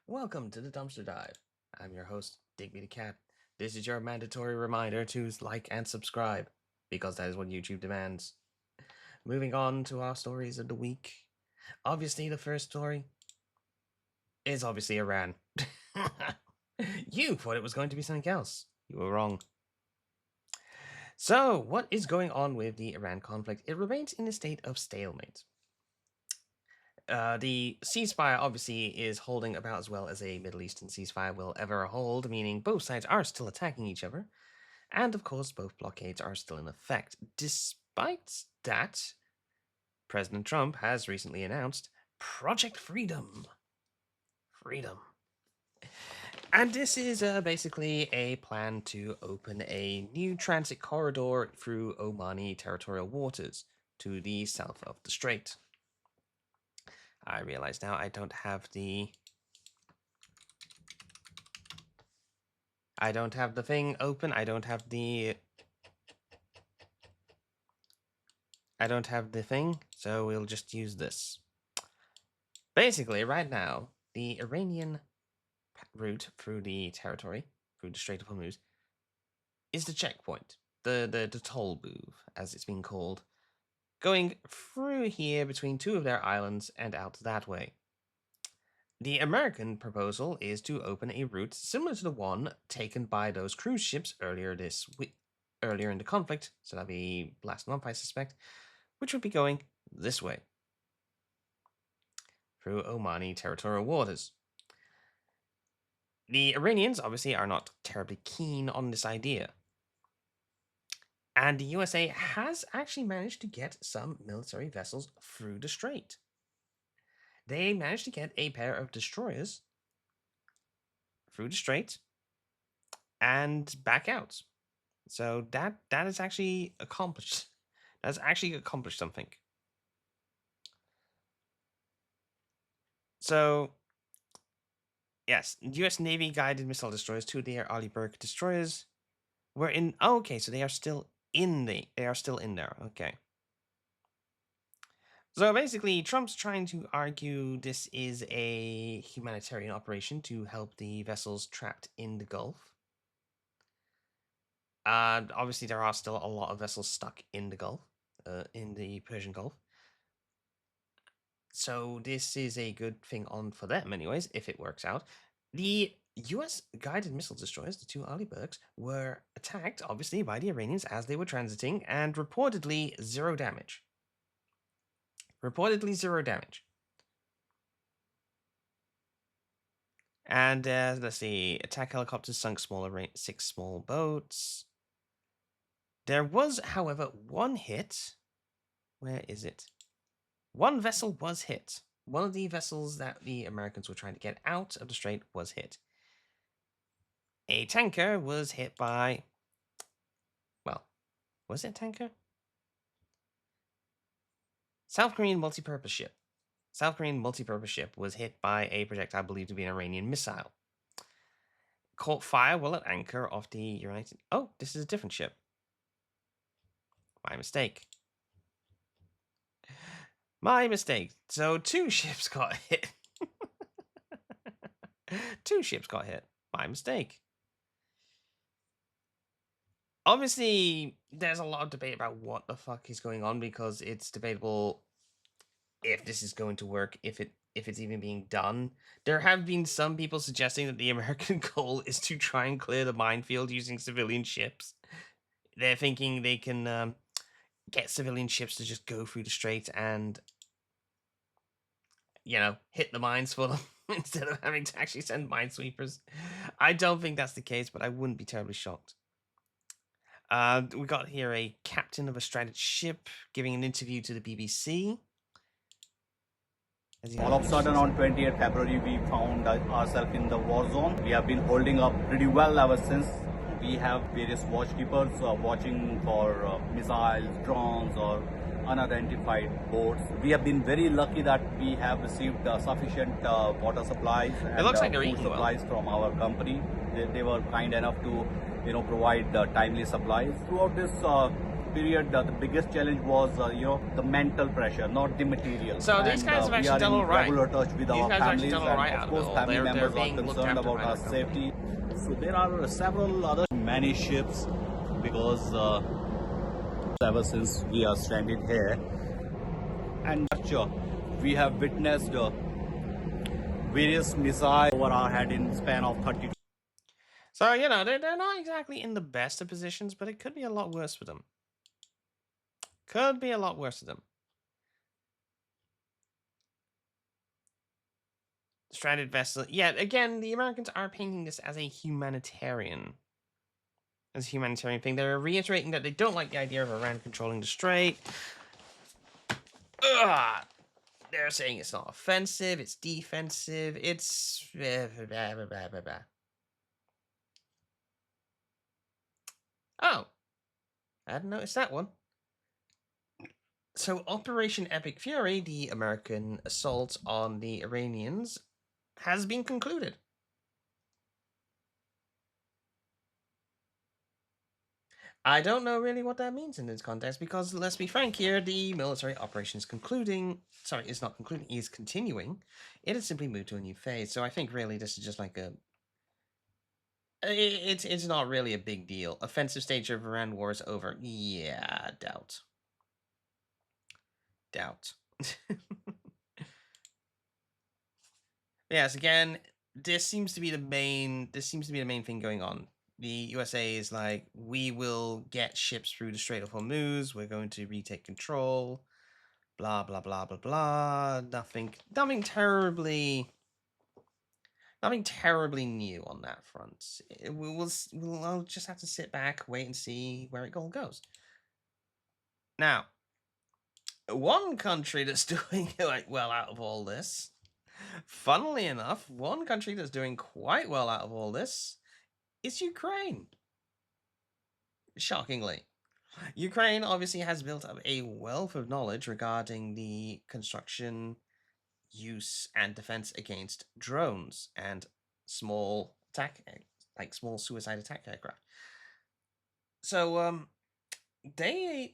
Welcome to the Dumpster Dive. I'm your host, Digby the Cat. This is your mandatory reminder to like and subscribe, because that is what YouTube demands. Moving on to our stories of the week. Obviously, the first story is obviously Iran. You thought it was going to be something else. You were wrong. So, what is going on with the Iran conflict? It remains in a state of stalemate. The ceasefire obviously is holding about as well as a Middle Eastern ceasefire will ever hold, meaning both sides are still attacking each other. And of course, both blockades are still in effect. Despite that, President Trump has recently announced Project Freedom. Freedom. And this is basically a plan to open a new transit corridor through Omani territorial waters to the south of the strait. I realize now I don't have the thing open. I don't have the thing, so we'll just use this. Basically, right now, the Iranian route through the territory, through the Strait of Hormuz, is the checkpoint, the toll booth, as it's been called, going through here between two of their islands and out that way. The American proposal is to open a route similar to the one taken by those cruise ships earlier in the conflict, so that'll be last month, I suspect, which would be going this way, through Omani territorial waters. The Iranians obviously are not terribly keen on this idea. And the USA has actually managed to get some military vessels through the strait. They managed to get a pair of destroyers through the strait and back out. So that is actually accomplished. That's actually accomplished something. So, yes, U.S. Navy guided missile destroyers, two of their Arleigh Burke destroyers, were in. Oh, okay, so they are still in the. They are still in there. Okay. So basically, Trump's trying to argue this is a humanitarian operation to help the vessels trapped in the Gulf. Obviously, there are still a lot of vessels stuck in the Gulf, in the Persian Gulf. So this is a good thing for them, anyways, if it works out. The U.S. guided missile destroyers, the two Arleigh Burkes, were attacked, obviously, by the Iranians as they were transiting, and reportedly zero damage. And let's see, attack helicopters sunk 6 small boats. There was, however, one hit. Where is it? One vessel was hit. One of the vessels that the Americans were trying to get out of the strait was hit. A tanker was hit by... Well, was it a tanker? South Korean multi-purpose ship. South Korean multi-purpose ship was hit by a projectile believed to be an Iranian missile. Caught fire while at anchor off the United... Oh, this is a different ship. My mistake. So 2 ships got hit. 2 ships got hit. My mistake. Obviously, there's a lot of debate about what the fuck is going on, because it's debatable if this is going to work, if it's even being done. There have been some people suggesting that the American goal is to try and clear the minefield using civilian ships. They're thinking they can get civilian ships to just go through the strait and, hit the mines for them instead of having to actually send minesweepers. I don't think that's the case, but I wouldn't be terribly shocked. We got here a captain of a stranded ship giving an interview to the BBC. All of a sudden on 20th February we found ourselves in the war zone. We have been holding up pretty well ever since. We have various watchkeepers watching for missiles, drones or unidentified boats. We have been very lucky that we have received sufficient water supplies and food supplies from our company. They were kind enough to provide timely supplies. Throughout this period, the biggest challenge was, the mental pressure, not the material. So these And guys have we actually are done in all right. regular touch with These our guys have actually families, done all and right of out of it course, all. family They're members are being looked concerned after about by our their company. safety. So there are several other many ships because ever since we are stranded here, and we have witnessed various missiles over our head in span of 30. So, they're not exactly in the best of positions, but it could be a lot worse for them. Could be a lot worse for them. Stranded vessel. Yeah, again, the Americans are painting this as a humanitarian. As a humanitarian thing. They're reiterating that they don't like the idea of Iran controlling the strait. Ugh. They're saying it's not offensive, it's defensive, it's... Oh, I hadn't noticed that one. So Operation Epic Fury, the American assault on the Iranians, has been concluded. I don't know really what that means in this context because, let's be frank here, the military operation is concluding. Sorry, it's not concluding, it's continuing. It has simply moved to a new phase. So I think really this is just like a... It's not really a big deal. Offensive stage of Iran war is over. Yeah, doubt. Doubt. Yes, again, this seems to be the main thing going on. The USA is like, we will get ships through the Strait of Hormuz, we're going to retake control, blah blah blah blah blah. Nothing terribly new on that front. We'll just have to sit back, wait and see where it all goes. Now, one country that's doing like well out of all this, funnily enough, one country that's doing quite well out of all this is Ukraine. Shockingly. Ukraine obviously has built up a wealth of knowledge regarding the construction, use, and defense against drones and small small suicide attack aircraft. So, they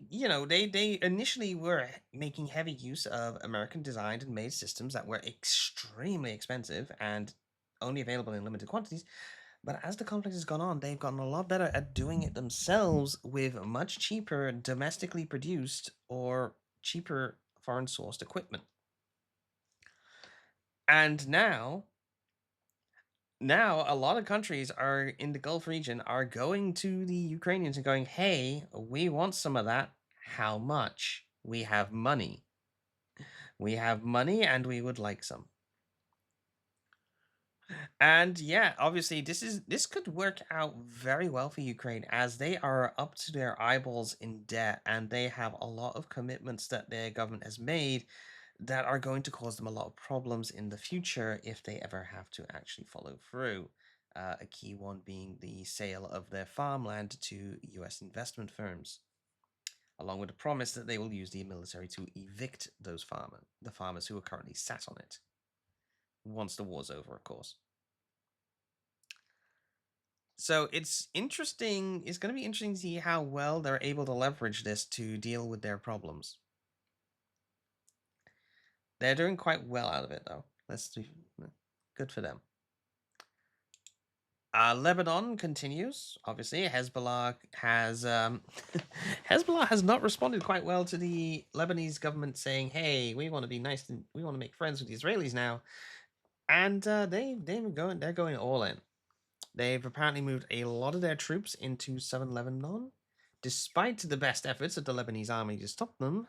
initially were making heavy use of American designed and made systems that were extremely expensive and only available in limited quantities. But as the conflict has gone on, they've gotten a lot better at doing it themselves with much cheaper domestically produced or cheaper foreign sourced equipment. And now a lot of countries are in the Gulf region are going to the Ukrainians and going, "Hey, we want some of that. How much? We have money. We have money and we would like some." And yeah, obviously this could work out very well for Ukraine as they are up to their eyeballs in debt and they have a lot of commitments that their government has made that are going to cause them a lot of problems in the future if they ever have to actually follow through. A key one being the sale of their farmland to US investment firms, along with the promise that they will use the military to evict the farmers who are currently sat on it. Once the war's over, of course. So it's interesting. It's going to be interesting to see how well they're able to leverage this to deal with their problems. They're doing quite well out of it, though. Good for them. Lebanon continues. Obviously, Hezbollah has Hezbollah has not responded quite well to the Lebanese government saying, "Hey, we want to be nice and we want to make friends with the Israelis now," and they're going all in. They've apparently moved a lot of their troops into southern Lebanon, despite the best efforts of the Lebanese army to stop them.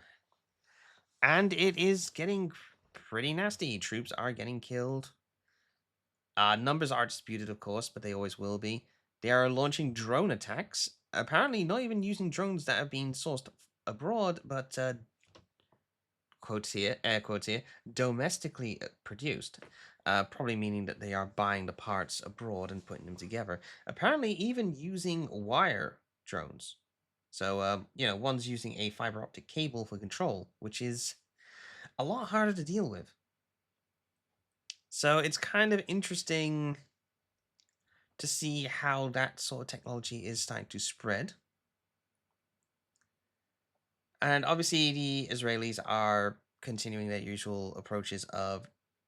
And it is getting pretty nasty. Troops are getting killed. Numbers are disputed, of course, but they always will be. They are launching drone attacks. Apparently, not even using drones that have been sourced abroad, but quotes here, air quotes here, domestically produced. Probably meaning that they are buying the parts abroad and putting them together. Apparently, even using wire drones. So, one's using a fiber optic cable for control, which is a lot harder to deal with. So it's kind of interesting to see how that sort of technology is starting to spread. And obviously, the Israelis are continuing their usual approaches of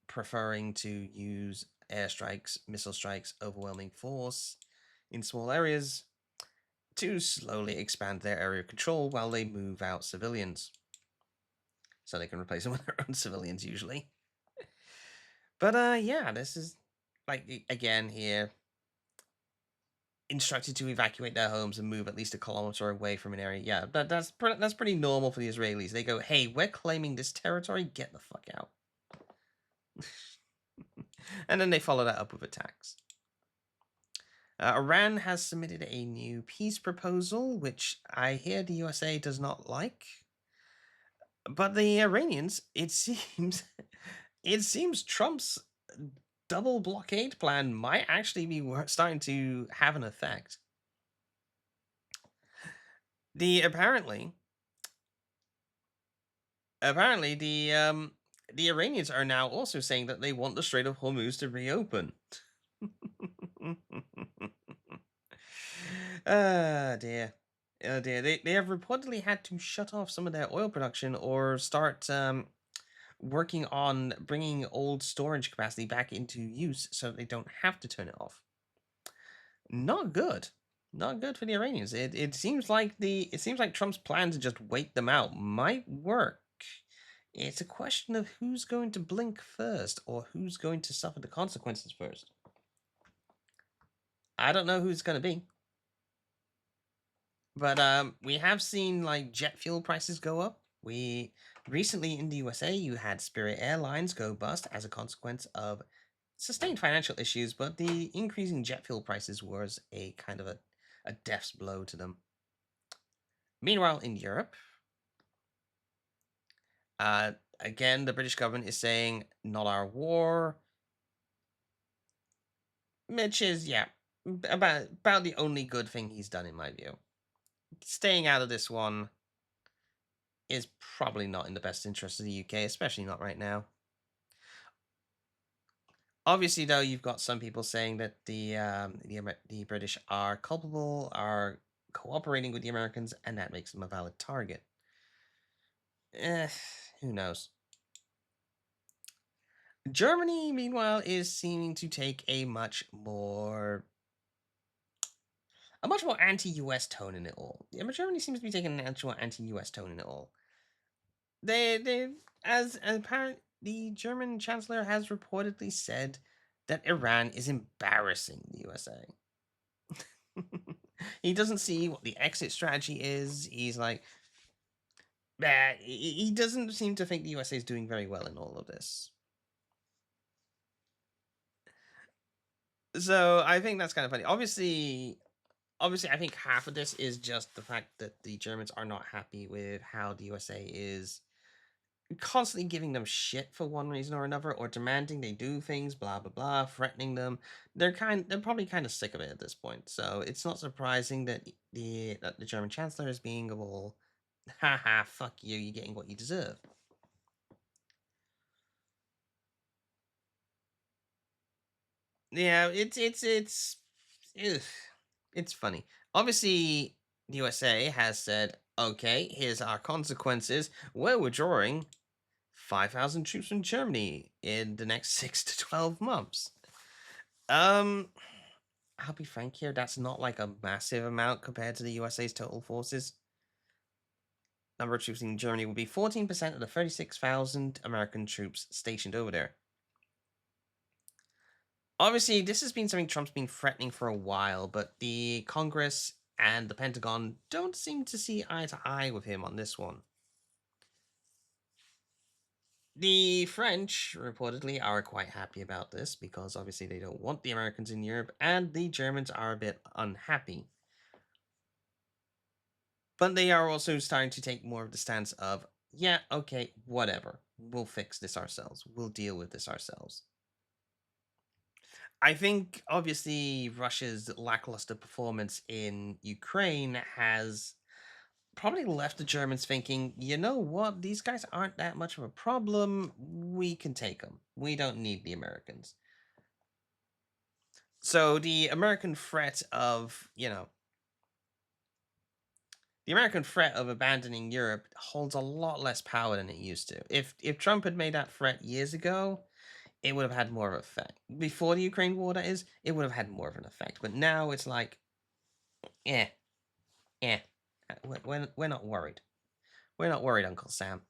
preferring to use airstrikes, missile strikes, overwhelming force in small areas to slowly expand their area of control while they move out civilians. So they can replace them with their own civilians, usually. But yeah, this is like again here instructed to evacuate their homes and move at least a kilometer away from an area. Yeah, that's pretty normal for the Israelis. They go, "Hey, we're claiming this territory. Get the fuck out." And then they follow that up with attacks. Iran has submitted a new peace proposal, which I hear the USA does not like. But the Iranians, it seems, it seems Trump's double blockade plan might actually be starting to have an effect. The apparently the Iranians are now also saying that they want the Strait of Hormuz to reopen. Ah dear. Oh dear. They have reportedly had to shut off some of their oil production or start working on bringing old storage capacity back into use so they don't have to turn it off. Not good. Not good for the Iranians. It seems like Trump's plan to just wait them out might work. It's a question of who's going to blink first or who's going to suffer the consequences first. I don't know who it's going to be. But we have seen like jet fuel prices go up. We recently in the USA you had Spirit Airlines go bust as a consequence of sustained financial issues, but the increasing jet fuel prices was a kind of a death's blow to them. Meanwhile, in Europe, again, the British government is saying, not our war. Mitch is, yeah, about the only good thing he's done, in my view. Staying out of this one is probably not in the best interest of the UK, especially not right now. Obviously, though, you've got some people saying that the British are culpable, are cooperating with the Americans, and that makes them a valid target. Eh, who knows? Germany, meanwhile, is seeming to take a much more anti-US tone in it all. Yeah, but Germany seems to be taking an actual anti-US tone in it all. They as apparent the German chancellor has reportedly said that Iran is embarrassing the USA. He doesn't see what the exit strategy is. He's like, he doesn't seem to think the USA is doing very well in all of this. So I think that's kind of funny. Obviously, I think half of this is just the fact that the Germans are not happy with how the USA is constantly giving them shit for one reason or another, or demanding they do things, blah blah blah, threatening them. They're probably kind of sick of it at this point. So it's not surprising that the German chancellor is being all, haha, fuck you, you're getting what you deserve. Yeah, ugh, it's funny. Obviously, the USA has said, okay, here's our consequences. We're withdrawing 5,000 troops from Germany in the next 6 to 12 months. Um, I'll be frank here, that's not like a massive amount compared to the USA's total forces. Number of troops in Germany will be 14% of the 36,000 American troops stationed over there. Obviously, this has been something Trump's been threatening for a while, but the Congress and the Pentagon don't seem to see eye to eye with him on this one. The French, reportedly, are quite happy about this because obviously they don't want the Americans in Europe, and the Germans are a bit unhappy. But they are also starting to take more of the stance of, yeah, okay, whatever. We'll fix this ourselves. We'll deal with this ourselves. I think obviously Russia's lackluster performance in Ukraine has probably left the Germans thinking, you know what, these guys aren't that much of a problem. We can take them. We don't need the Americans. So the American threat of, The American threat of abandoning Europe holds a lot less power than it used to. If Trump had made that threat years ago, it would have had more of an effect. Before the Ukraine war, that is, it would have had more of an effect. But now it's like, eh, eh. We're not worried. We're not worried, Uncle Sam.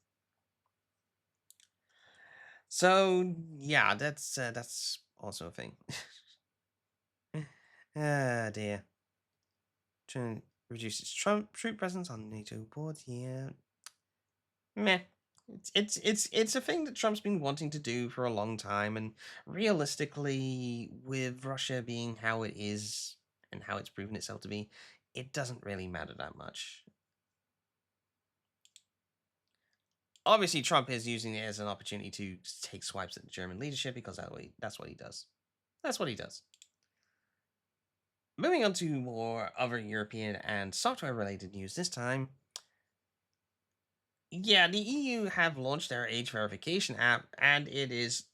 So yeah, that's also a thing. Ah dear. Trying to reduce its Trump troop presence on NATO board. Yeah, meh. It's a thing that Trump's been wanting to do for a long time, and realistically, with Russia being how it is and how it's proven itself to be, it doesn't really matter that much. Obviously, Trump is using it as an opportunity to take swipes at the German leadership because that's what he does. That's what he does. Moving on to more other European and software related news this time. Yeah, the EU have launched their age verification app, and it is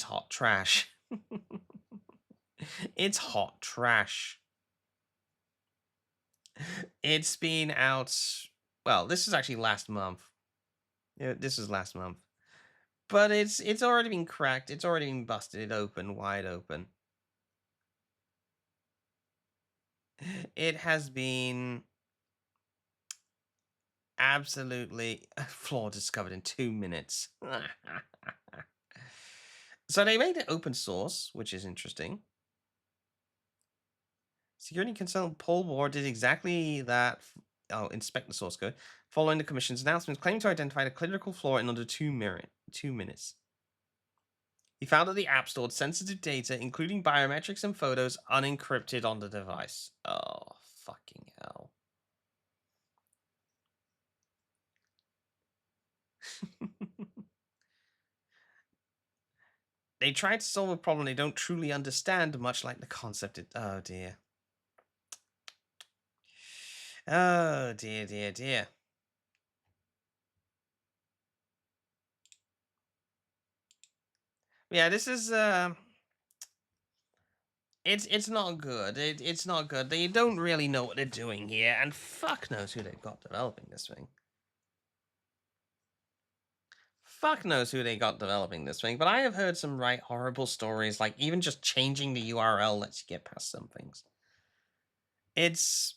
hot trash. It's hot trash. It's been out. Well, this is actually last month. Yeah, this is last month, but it's already been cracked. It's already been busted open, wide open. It has been absolutely flaw discovered in 2 minutes. So they made it open source, which is interesting. Security consultant Paul Ward did exactly that. Oh, inspect the source code. Following the commission's announcement, claiming to identify the critical flaw in under 2 minutes. He found that the app stored sensitive data, including biometrics and photos, unencrypted on the device. Oh, fucking hell. They tried to solve a problem they don't truly understand, much like the concept. Oh, dear. Oh, dear, dear, dear. Yeah, this is it's not good. It's not good. They don't really know what they're doing here, and fuck knows who they've got developing this thing. Fuck knows who they got developing this thing, but I have heard some right horrible stories, like even just changing the URL lets you get past some things. It's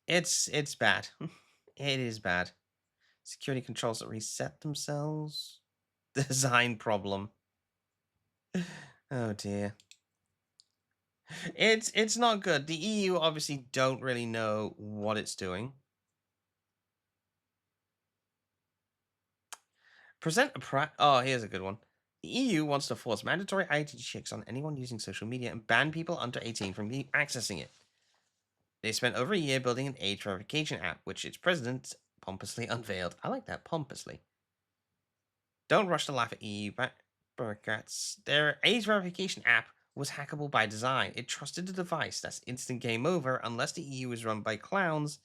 it's bad. It is bad. Security controls that reset themselves. Design problem. Oh dear. It's not good. The EU obviously don't really know what it's doing. Present a oh, here's a good one. The EU wants to force mandatory ID checks on anyone using social media and ban people under 18 from accessing it. They spent over a year building an age verification app, which its president pompously unveiled. I like that, pompously. Don't rush to laugh at EU bureaucrats. Their age verification app was hackable by design. It trusted the device. That's instant game over unless the EU is run by clowns.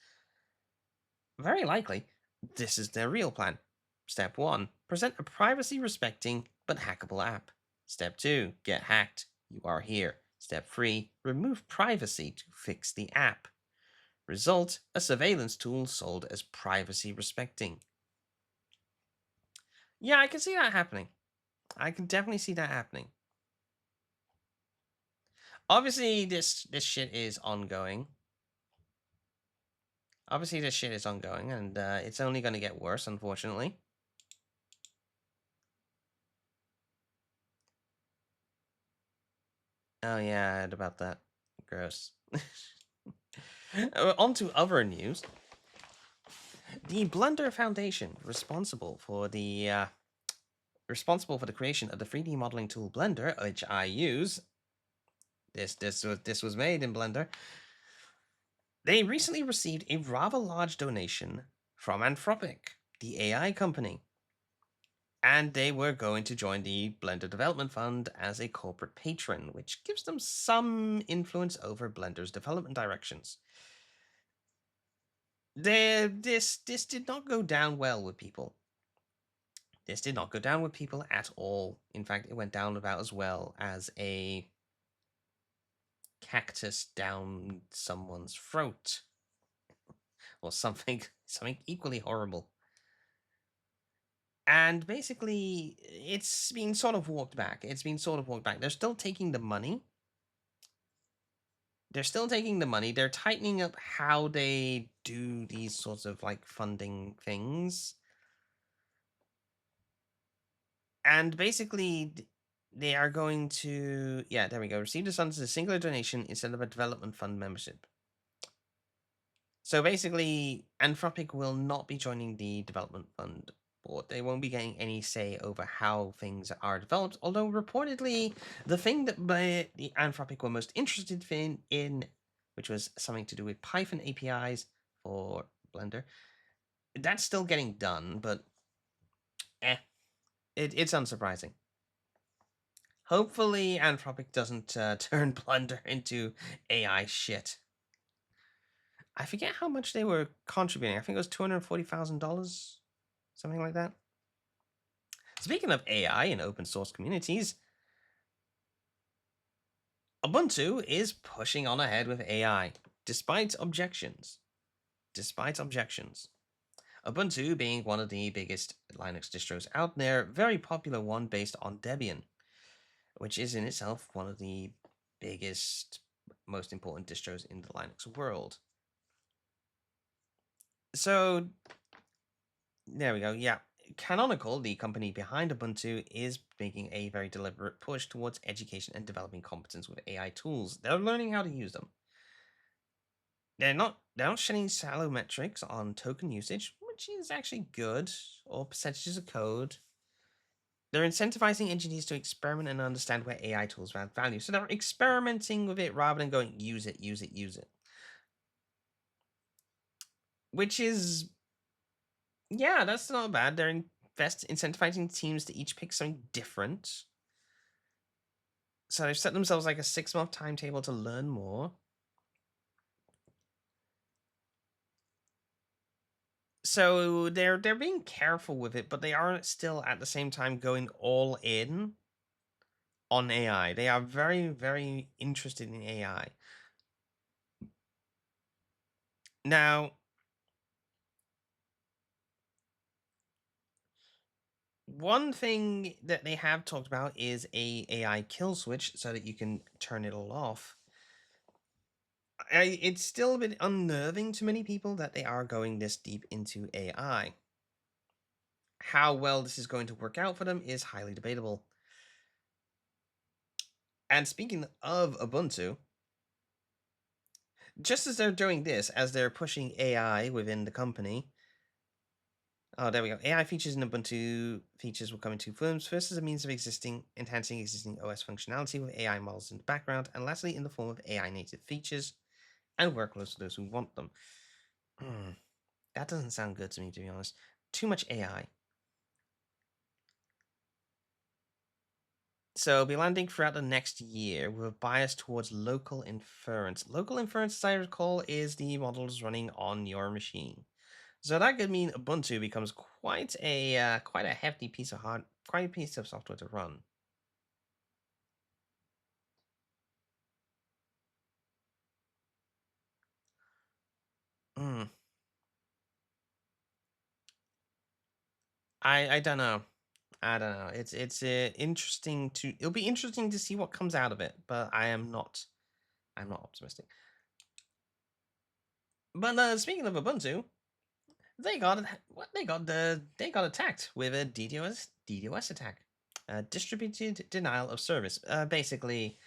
Very likely, this is their real plan. Step 1. Present a privacy respecting but hackable app. Step 2. Get hacked. You are here. Step 3. Remove privacy to fix the app. Result, a surveillance tool sold as privacy respecting. Yeah, I can see that happening. I can definitely see that happening. Obviously, this shit is ongoing. Obviously, this shit is ongoing, and it's only going to get worse, unfortunately. Oh yeah, I heard about that. Gross. On to other news. The Blender Foundation, responsible for the creation of the 3D modeling tool Blender, which I use. This was made in Blender. They recently received a rather large donation from Anthropic, the AI company, and they were going to join the Blender Development Fund as a corporate patron, which gives them some influence over Blender's development directions. This did not go down well with people. This did not go down with people at all. In fact, it went down about as well as a cactus down someone's throat or something equally horrible. And basically, it's been sort of walked back. It's been sort of walked back. They're still taking the money. They're still taking the money. They're tightening up how they do these sorts of like funding things. And basically, they are going to, yeah, there we go. Receive the funds as a singular donation instead of a development fund membership. So basically, Anthropic will not be joining the development fund board. They won't be getting any say over how things are developed. Although reportedly, the thing that the Anthropic were most interested in, which was something to do with Python APIs for Blender, that's still getting done. But it's unsurprising. Hopefully, Anthropic doesn't turn Blender into AI shit. I forget how much they were contributing. I think it was $240,000, something like that. Speaking of AI and open source communities, Ubuntu is pushing on ahead with AI, despite objections. Despite objections. Ubuntu being one of the biggest Linux distros out there, very popular one based on Debian, which is in itself one of the biggest, most important distros in the Linux world. So there we go. Yeah. Canonical, the company behind Ubuntu, is making a very deliberate push towards education and developing competence with AI tools. They're learning how to use them. They're not shedding shallow metrics on token usage, which is actually good, or percentages of code. They're incentivizing engineers to experiment and understand where AI tools add value. So they're experimenting with it rather than going use it, use it, use it. Which is, yeah, that's not bad. They're incentivizing teams to each pick something different. So they've set themselves like a 6-month timetable to learn more. So they're being careful with it, but they are still at the same time going all in on AI. They are very, very interested in AI. Now, one thing that they have talked about is a AI kill switch so that you can turn it all off. It's still a bit unnerving to many people that they are going this deep into AI. How well this is going to work out for them is highly debatable. And speaking of Ubuntu, just as they're doing this, as they're pushing AI within the company, oh, there we go. AI features in Ubuntu features will come in two forms. First, as a means of enhancing existing OS functionality with AI models in the background, and lastly, in the form of AI native features and workloads for those who want them. That doesn't sound good to me, to be honest. Too much AI. So, be landing throughout the next year with a bias towards local inference. Local inference, as I recall, is the models running on your machine. So that could mean Ubuntu becomes quite a hefty piece of quite a piece of software to run. Mm, I don't know. I don't know. It's interesting to. It'll be interesting to see what comes out of it, but I am not. I'm not optimistic. But speaking of Ubuntu, they got attacked with a DDoS attack, distributed denial of service. Basically,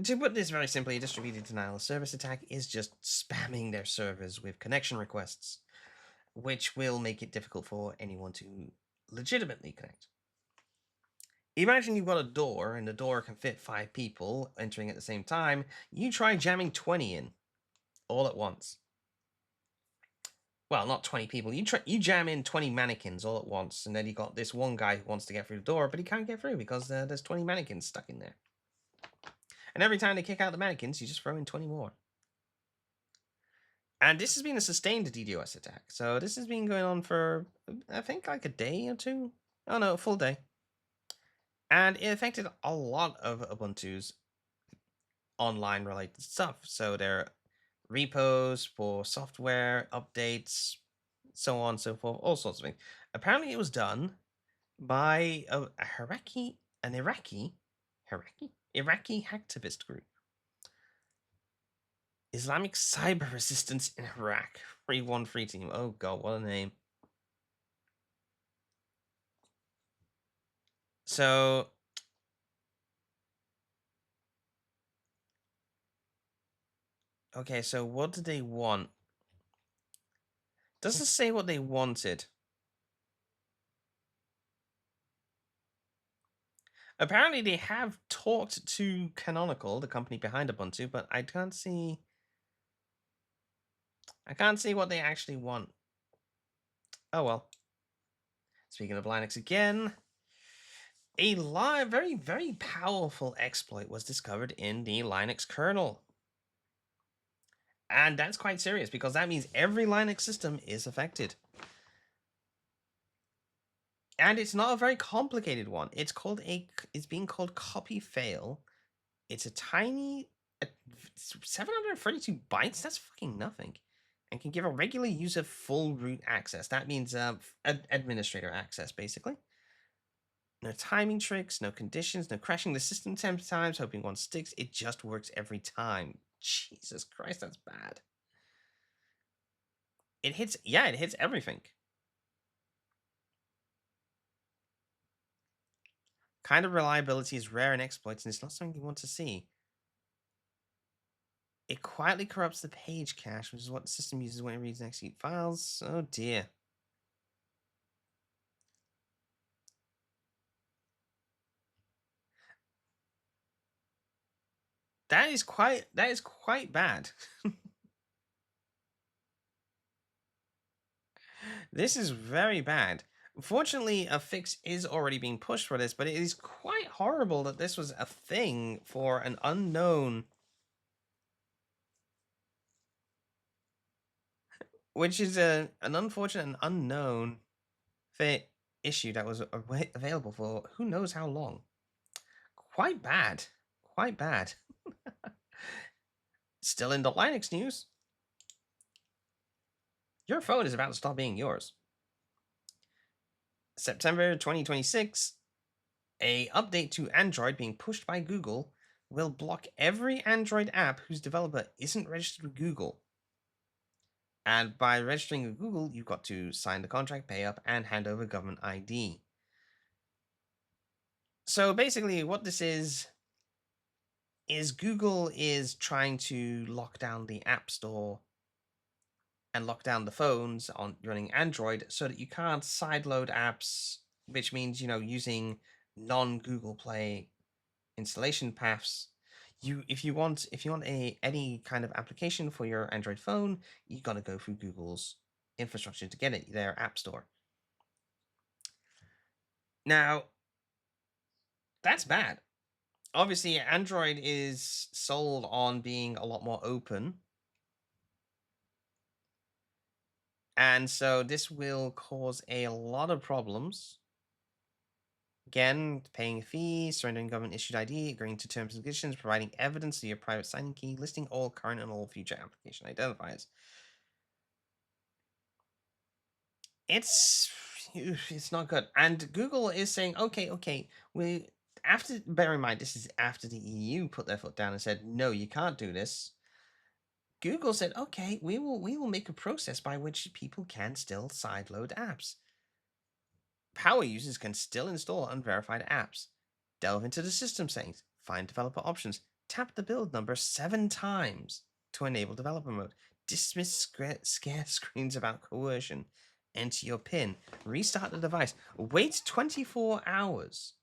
to put this very simply, a distributed denial of service attack is just spamming their servers with connection requests, which will make it difficult for anyone to legitimately connect. Imagine you've got a door and the door can fit 5 people entering at the same time. You try jamming 20 in all at once. Well, not 20 people. You jam in 20 mannequins all at once, and then you got this one guy who wants to get through the door, but he can't get through because there's 20 mannequins stuck in there. And every time they kick out the mannequins, you just throw in 20 more. And this has been a sustained DDoS attack. So this has been going on for, I think, like a day or two. Oh no, a full day. And it affected a lot of Ubuntu's online related stuff. So there are repos for software updates, so on and so forth, all sorts of things. Apparently, it was done by Iraqi hacktivist group, Islamic Cyber Resistance in Iraq 313 team. Oh god, what a name! So okay, so what did they want? Doesn't say what they wanted. Apparently, they have talked to Canonical, the company behind Ubuntu, but I can't see. I can't see what they actually want. Oh well. Speaking of Linux again, a very, very powerful exploit was discovered in the Linux kernel. And that's quite serious because that means every Linux system is affected. And it's not a very complicated one. It's being called copy fail. It's a tiny 732 bytes. That's fucking nothing. And can give a regular user full root access. That means administrator access, basically. No timing tricks, no conditions, no crashing the system 10 times, hoping one sticks. It just works every time. Jesus Christ, that's bad. It hits everything. Kind of reliability is rare in exploits, and it's not something you want to see. It quietly corrupts the page cache, which is what the system uses when it reads and executes files. Oh dear. That is quite bad. This is very bad. Fortunately, a fix is already being pushed for this, but it is quite horrible that this was a thing for an unknown, which is an unfortunate and unknown issue that was available for who knows how long. Quite bad. Quite bad. Still in the Linux news. Your phone is about to stop being yours. September 2026, a update to Android being pushed by Google will block every Android app whose developer isn't registered with Google. And by registering with Google, you've got to sign the contract, pay up, and hand over government ID. So basically, what this is Google is trying to lock down the App Store and lock down the phones on running Android so that you can't sideload apps, which means, using non-Google Play installation paths. If you want any kind of application for your Android phone, you got to go through Google's infrastructure to get it, their App Store. Now, that's bad. Obviously, Android is sold on being a lot more open. And so this will cause a lot of problems. Again, paying a fee, surrendering government issued ID, agreeing to terms and conditions, providing evidence of your private signing key, listing all current and all future application identifiers. It's not good. And Google is saying, okay, bear in mind this is after the EU put their foot down and said, no, you can't do this. Google said, okay, we will make a process by which people can still sideload apps. Power users can still install unverified apps. Delve into the system settings, find developer options, tap the build number 7 times to enable developer mode. Dismiss scare screens about coercion. Enter your PIN. Restart the device. Wait 24 hours.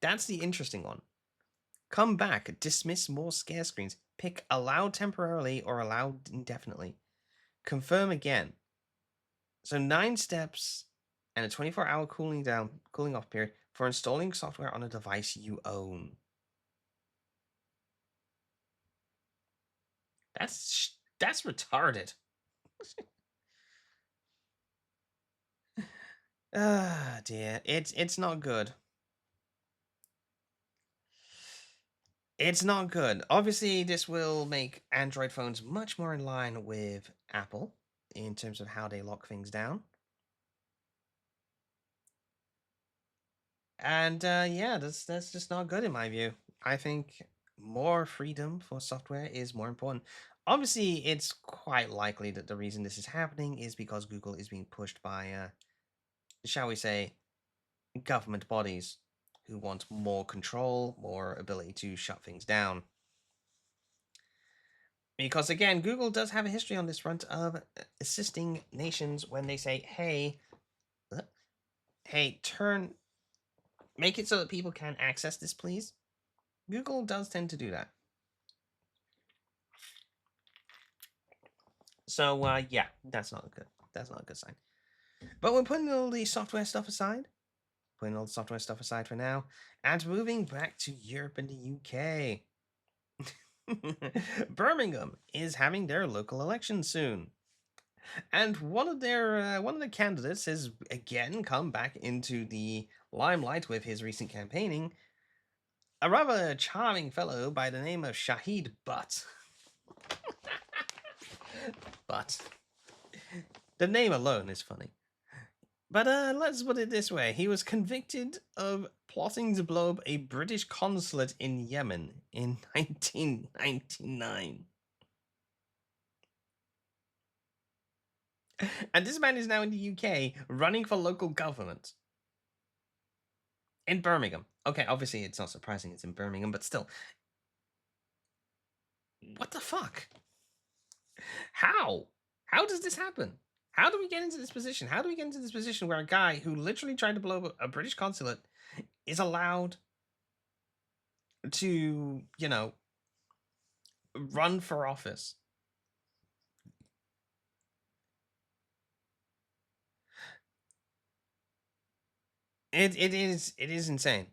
That's the interesting one. Come back. Dismiss more scare screens. Pick allow temporarily or allow indefinitely. Confirm again. So 9 steps and a 24-hour cooling off period for installing software on a device you own. That's retarded. Ah, dear. It's not good. It's not good. Obviously, this will make Android phones much more in line with Apple in terms of how they lock things down. And yeah, that's just not good in my view. I think more freedom for software is more important. Obviously, it's quite likely that the reason this is happening is because Google is being pushed by, shall we say, government bodies who want more control, more ability to shut things down. Because again, Google does have a history on this front of assisting nations when they say, "Hey, hey, make it so that people can access this, please." Google does tend to do that. So yeah, that's not good. That's not a good sign. But we're putting all the software stuff aside. Putting all the software stuff aside for now, and moving back to Europe and the UK. Birmingham is having their local election soon, and one of the candidates has again come back into the limelight with his recent campaigning. A rather charming fellow by the name of Shahid Butt. But the name alone is funny. But let's put it this way: he was convicted of plotting to blow up a British consulate in Yemen in 1999. And this man is now in the UK running for local government in Birmingham. Okay, obviously it's not surprising it's in Birmingham, but still. What the fuck? How? How does this happen? How do we get into this position? How do we get into this position where a guy who literally tried to blow up a British consulate is allowed to, run for office? It is insane.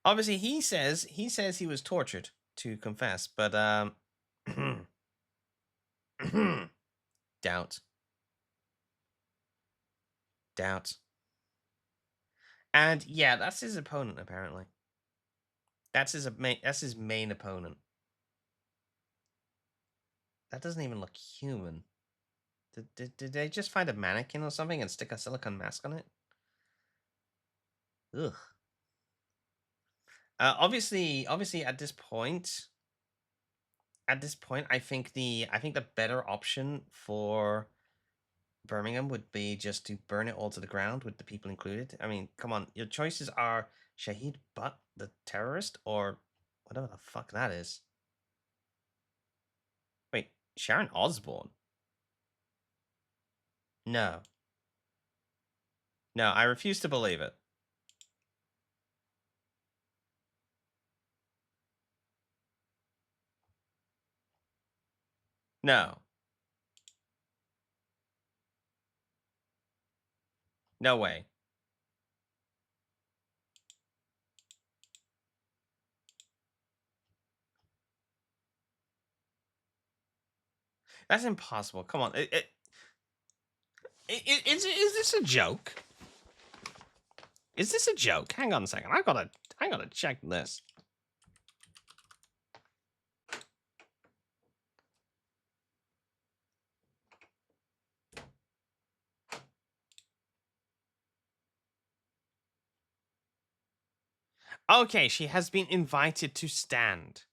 Obviously, he says he was tortured to confess, but doubt, doubt, and yeah, that's his opponent apparently. That's his main opponent. That doesn't even look human. Did they just find a mannequin or something and stick a silicone mask on it? Ugh. Obviously, at this point, I think the better option for Birmingham would be just to burn it all to the ground with the people included. I mean, come on, your choices are Shahid Butt, the terrorist, or whatever the fuck that is. Wait, Sharon Osbourne? No, no, I refuse to believe it. No, no way. That's impossible. Come on, is this a joke? Is this a joke? Hang on a second. I gotta check this. Okay, she has been invited to stand.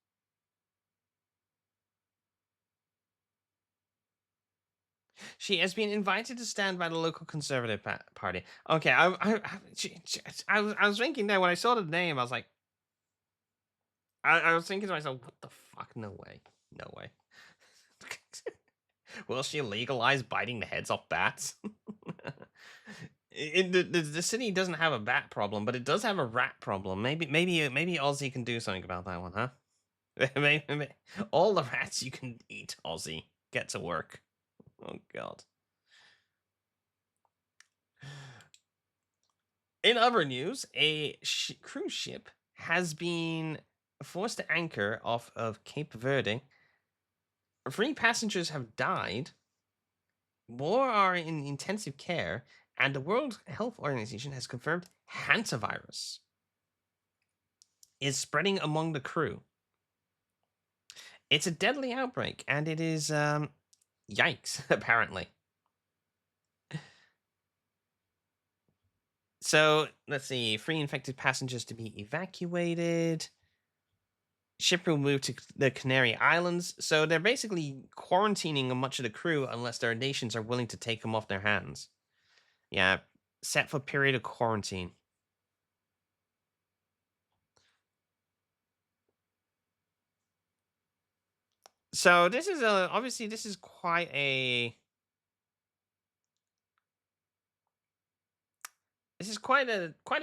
She has been invited to stand by the local Conservative Party. Okay, I was thinking that when I saw the name, I was like, I was thinking to myself, what the fuck? No way, no way. Will she legalize biting the heads off bats? The city doesn't have a bat problem, but it does have a rat problem. Maybe Aussie can do something about that one, huh? All the rats you can eat, Aussie. Get to work. Oh god. In other news, a cruise ship has been forced to anchor off of Cape Verde. 3 passengers have died. More are in intensive care, and the World Health Organization has confirmed hantavirus. is spreading among the crew. It's a deadly outbreak, and it is yikes, apparently. So let's see. Free infected passengers to be evacuated. Ship will move to the Canary Islands. So they're basically quarantining much of the crew unless their nations are willing to take them off their hands. Yeah, set for period of quarantine. So this is obviously this is quite a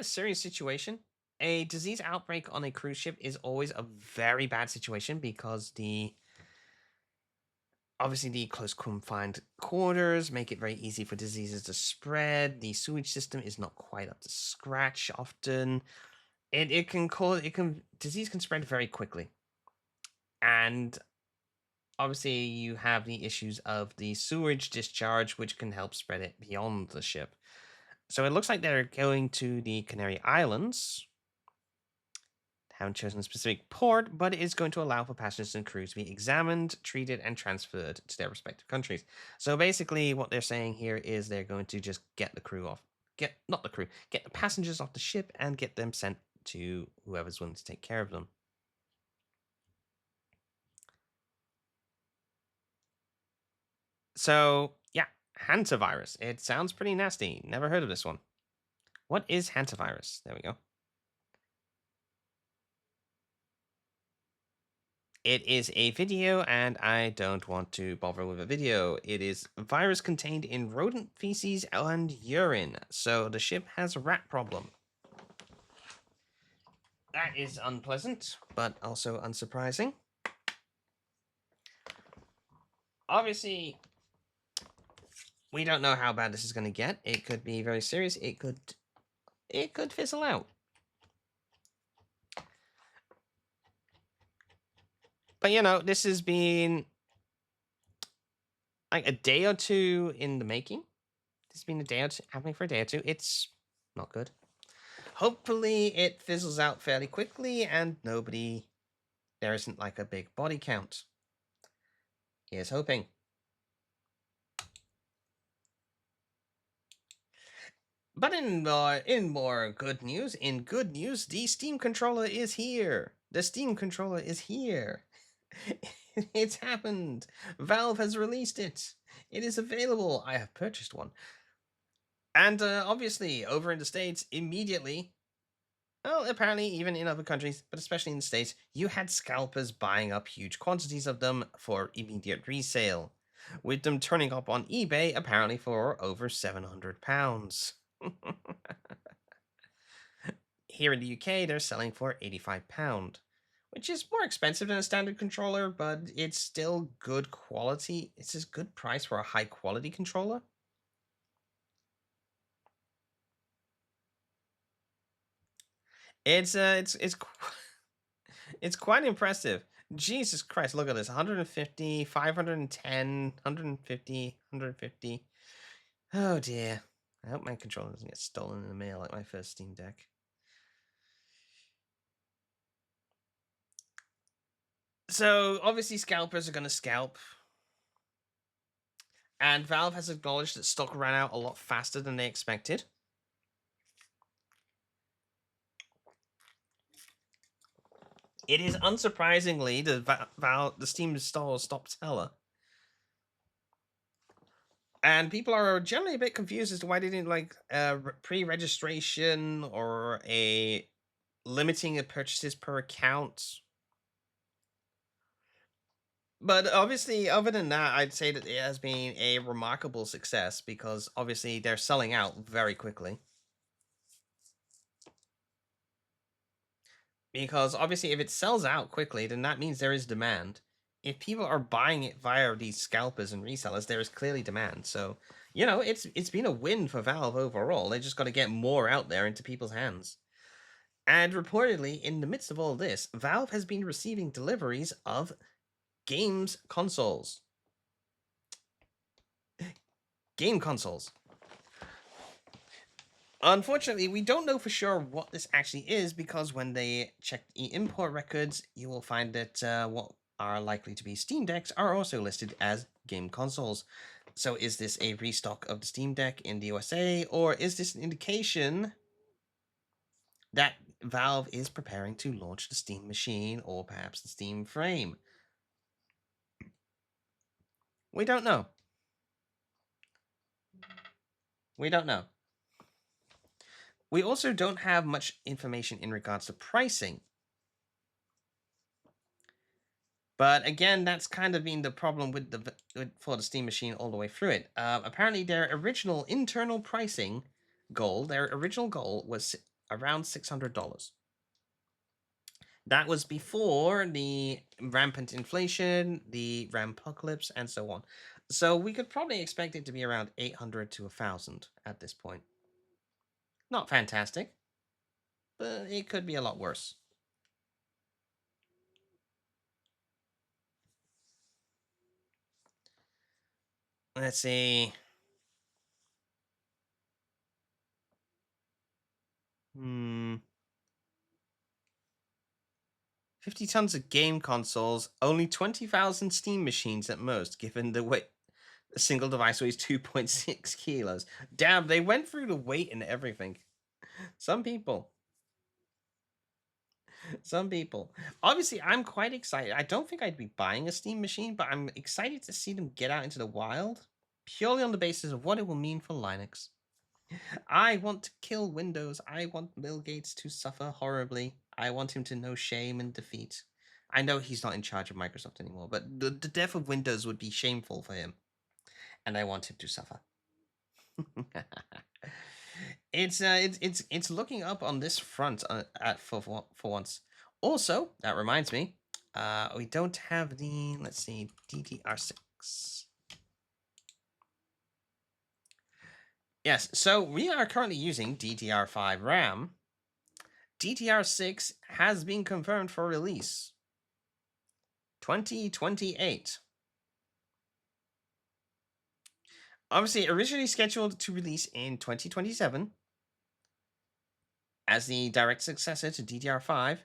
serious situation. A disease outbreak on a cruise ship is always a very bad situation because the close confined quarters make it very easy for diseases to spread. The sewage system is not quite up to scratch often. Disease can spread very quickly. And obviously you have the issues of the sewage discharge, which can help spread it beyond the ship. So it looks like they're going to the Canary Islands. Haven't chosen a specific port, but it is going to allow for passengers and crew to be examined, treated, and transferred to their respective countries. So basically, what they're saying here is they're going to just get the crew off, get not the crew, get the passengers off the ship and get them sent to whoever's willing to take care of them. So yeah, hantavirus. It sounds pretty nasty. Never heard of this one. What is hantavirus? There we go. It is a video, and I don't want to bother with a video. It is a virus contained in rodent feces and urine, so the ship has a rat problem. That is unpleasant, but also unsurprising. Obviously, we don't know how bad this is going to get. It could be very serious. It could fizzle out. But this has been like a day or two in the making. This has been a day or two, happening for a day or two. It's not good. Hopefully, it fizzles out fairly quickly and there isn't like a big body count. Here's hoping. But in more good news, the Steam controller is here. The Steam controller is here. It's happened. Valve has released it. It is available. I have purchased one. And obviously, over in the States, immediately, well, apparently even in other countries, but especially in the States, you had scalpers buying up huge quantities of them for immediate resale, with them turning up on eBay apparently for over £700. Here in the UK, they're selling for £85, which is more expensive than a standard controller, but it's still good quality. It's a good price for a high quality controller. It's it's quite impressive. Jesus Christ, look at this. 150, 510, 150, 150. Oh dear. I hope my controller doesn't get stolen in the mail like my first Steam Deck. So obviously scalpers are going to scalp. And Valve has acknowledged that stock ran out a lot faster than they expected. It is unsurprisingly the Steam store stopped seller. And people are generally a bit confused as to why they didn't like pre-registration or a limiting of purchases per account. But obviously, other than that, I'd say that it has been a remarkable success because obviously they're selling out very quickly. Because obviously, if it sells out quickly, then that means there is demand. If people are buying it via these scalpers and resellers, there is clearly demand. So, it's been a win for Valve overall. They just got to get more out there into people's hands. And reportedly, in the midst of all this, Valve has been receiving deliveries of games consoles. Game consoles. Unfortunately, we don't know for sure what this actually is because when they check the import records, you will find that what are likely to be Steam Decks are also listed as game consoles. So is this a restock of the Steam Deck in the USA, or is this an indication that Valve is preparing to launch the Steam Machine or perhaps the Steam Frame? We don't know. We don't know. We also don't have much information in regards to pricing. But again, that's kind of been the problem with for the Steam Machine all the way through it. Apparently, their original internal pricing goal, their original goal was around $600. That was before the rampant inflation, the Rampocalypse, and so on. So we could probably expect it to be around 800 to 1,000 at this point. Not fantastic, but it could be a lot worse. Let's see. 50 tons of game consoles, only 20,000 Steam machines at most, given the weight. A single device weighs 2.6 kilos. Damn, they went through the weight and everything. Some people. Some people. Obviously, I'm quite excited. I don't think I'd be buying a Steam machine, but I'm excited to see them get out into the wild, purely on the basis of what it will mean for Linux. I want to kill Windows. I want Bill Gates to suffer horribly. I want him to know shame and defeat. I know he's not in charge of Microsoft anymore, but the death of Windows would be shameful for him. And I want him to suffer. It's looking up on this front for once. Also, that reminds me, we don't have the, let's see, DDR6. Yes, so we are currently using DDR5 RAM. DDR6 has been confirmed for release 2028. Obviously, originally scheduled to release in 2027 as the direct successor to DDR5.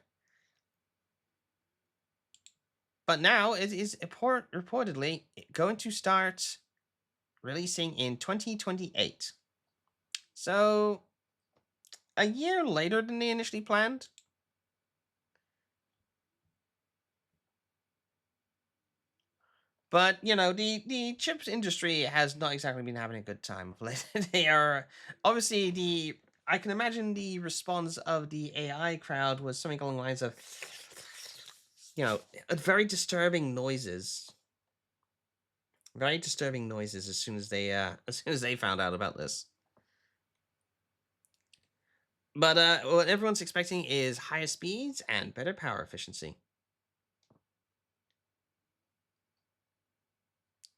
But now it is reportedly going to start releasing in 2028. So, a year later than they initially planned. But, you know, the chips industry has not exactly been having a good time of late. They are obviously I can imagine the response of the AI crowd was something along the lines of, you know, very disturbing noises. Very disturbing noises as soon as they found out about this. But what everyone's expecting is higher speeds and better power efficiency.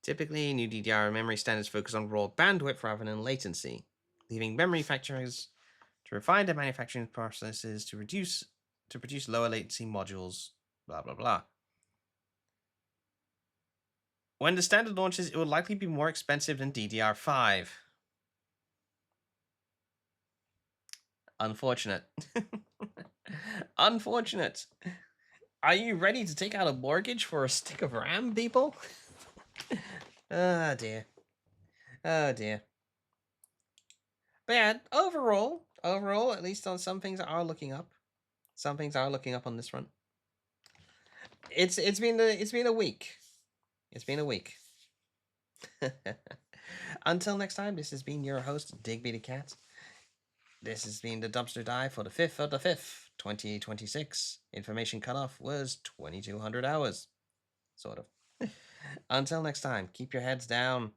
Typically, new DDR memory standards focus on raw bandwidth rather than latency, leaving memory manufacturers to refine their manufacturing processes to produce lower latency modules, blah blah blah. When the standard launches, it will likely be more expensive than DDR5. Unfortunate. Unfortunate. Are you ready to take out a mortgage for a stick of RAM, people? Oh dear. Oh dear. But yeah, overall, at least on some things are looking up. Some things are looking up on this front. It's been a week. It's been a week. Until next time, this has been your host, Digby the Cat. This has been the Dumpster Dive for the 5th of the 5th, 2026. Information cutoff was 2200 hours. Sort of. Until next time, keep your heads down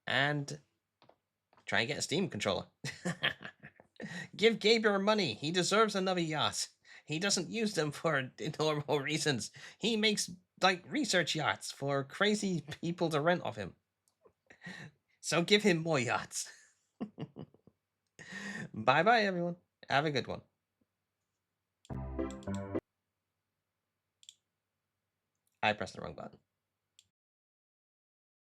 and try and get a Steam controller. Give Gabriel money. He deserves another yacht. He doesn't use them for normal reasons. He makes like research yachts for crazy people to rent off him. So give him more yachts. Bye bye, everyone. Have a good one. I pressed the wrong button.